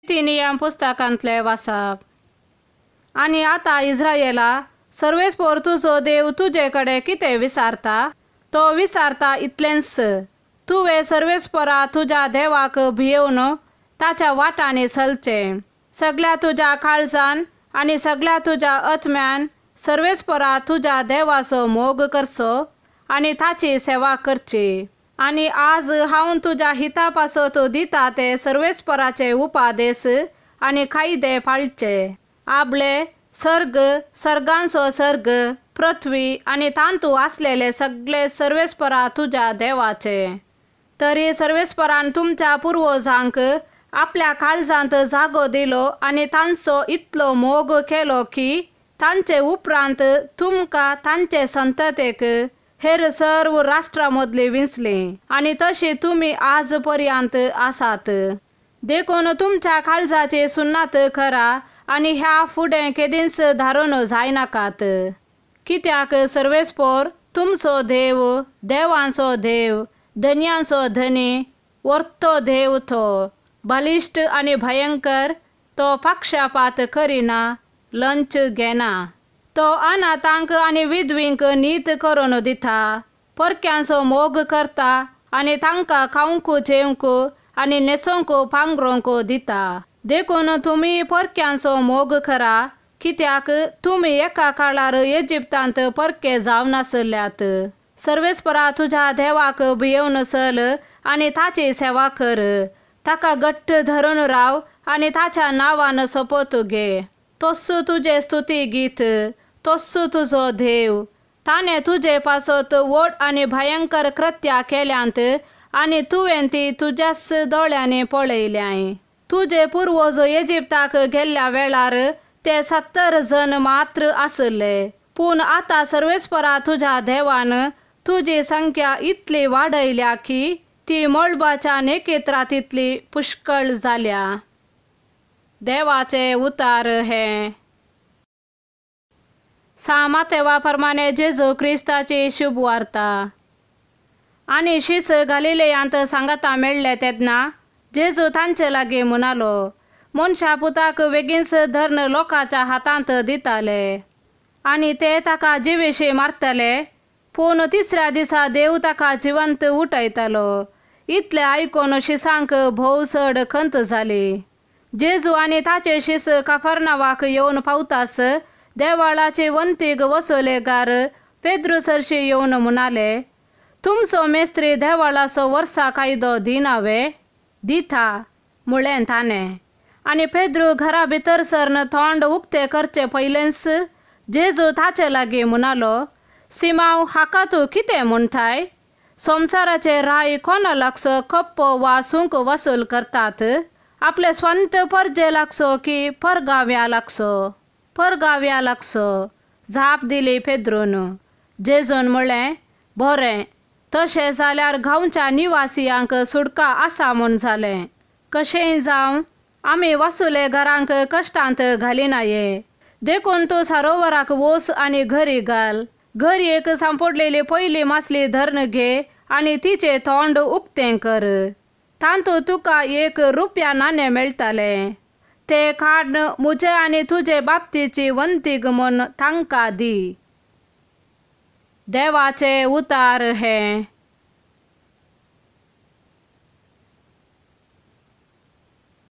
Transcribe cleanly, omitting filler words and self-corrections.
ती नियम पुस्तकांतले वाचप। आणि आता इस्रायेला, सर्वेस्पोर तुजो देव तुजे कडे कितें विचारता तो विचारता इतलेंच, तुवें सर्वेस्परा तुज्या देवाक भियेवन ताच्या वाटांनी चलचें, सगळ्या तुज्या काळजान आनी सगळ्या तुज्या आत्म्यान सर्वेस्परा तुज्या देवाचो मोग करचो आनी ताची सेवा करची। आनी आज हांव तुज्या हिता पासत दिता ते सर्वेस्पराचे उपादेश आनी कायदे पाळचे। आपले सर्ग, सर्गांचो सर्ग, पृथ्वी आनी तांतू आसलेले सगळे सर्वेस्परा तुज्या देवाचे। तरी सर्वेस्परान तुमच्या पुर्वजांक आपल्या काळजांत जागो दिलो आनी तांचो इतलो मोग केलो की तांचे उपरांत तुमकां तांचे संततेक हेर सर्व राष्ट्रां मदली विंचली, आनी तशी तुमी आज पर्यंत आसात। देखून तुमच्या काळजाची सुन्नात करा आनी ह्या फुडें केदींच धारून जायनाकात, कित्याक सर्वेस्पोर तुमचो देव, देवांचो देव, धन्यांचो धनी, वर्तो देव तो, बलिश्ट आनी भयंकर, तो पक्षपात करिना, लंच घेना। तो अनाथांक आनी विधवींक नीत करून दिता, परक्यांचो मोग करता आनी तांकां खावंक जेवंक आनी न्हेसोंक पांघरूंक दिता। देखून तुमी परक्यांचो मोग करा, कित्याक तुमी एका काळार इजिप्तांत परके जावन आसल्यात। सर्वेस्परा तुज्या देवाक भियेवन चल आनी ताची सेवा कर, ताका घट्ट धरून राव आनी ताच्या नांवान शपथ घे। तोच तुजे स्तुती गीत, तोच तुजो देव। ताणें तुजे पासत व्हड आनी भयंकर कृत्यां केल्यांत आनी तुवें ती तुज्याच दोळ्यांनी पळयल्याय। तुजे पुर्वज इजिप्ताक गेल्ल्या वेळार ते 70 जण मात्र आसले, पूण आतां सर्वेस्परा तुज्या देवान तुजी संख्या इतली वाडयल्या की ती मळबाच्या नेकेत्रां तितली पुष्कळ जाल्या। देवाचे उतार हे। सामातेवा प्रमाणे जेजू क्रिस्ताची शुभ वार्ता। आनी शीस गलिलेयांत सांगता मेळ्ळे तेन्ना जेजू तांचे लागीं म्हणालो, मनशा पुताक बेगीनच धरून लोकांच्या हातांत दिताले आनी ते ताका जिवेशी मारतले, पूण तिसऱ्या दिसा देव ताका जिवंत उठयतलो। इतले आयकून शिसांक भोव चड खंत जाली। जेजू आनी ताचे शिस कफरनावाक येवन पावताच देवाळाचे वंतीक वसुलेगार पेद्रू सरशी येवन म्हणाले, तुमचो मेस्त्री देवाळाचो वर्सा कायदो दिनावे? दिता म्हळें ताणें। आनी पेद्रू घरा भितर सरन तोंड उक्तें करचे पयलेंच जेजू ताचे लागीं म्हणालो, सिमांव, हाका तूं कितें म्हणटाय? संवसाराचे राय कोणा लागसो कप्पो वा सूंक वसूल करतात? आपले स्वंत परजे लागसो की परगाव्या लागसो? परगाव्या लागसो, जाप दिली पेद्रून। जेजून म्हळें, बरें, तशें जाल्यार गांवच्या निवासियांक सुटका आसा म्हूण जालें। कशेंय जावं आमी वसुलेगारांक कश्टांत घालिनाये। देखून तूं सरोवराक वच आनी घरी घाल। घरयेक सांपडलेली पयली मासली धरून घे आनी तिचे तोंड उक्तें कर। तांतू तुका 1 रुपया नाणें मेळटलें। ते काडून म्हजे आनी तुजे बाबतीची वंतीक म्हूण तांकां दी। देवाचे उतार हे।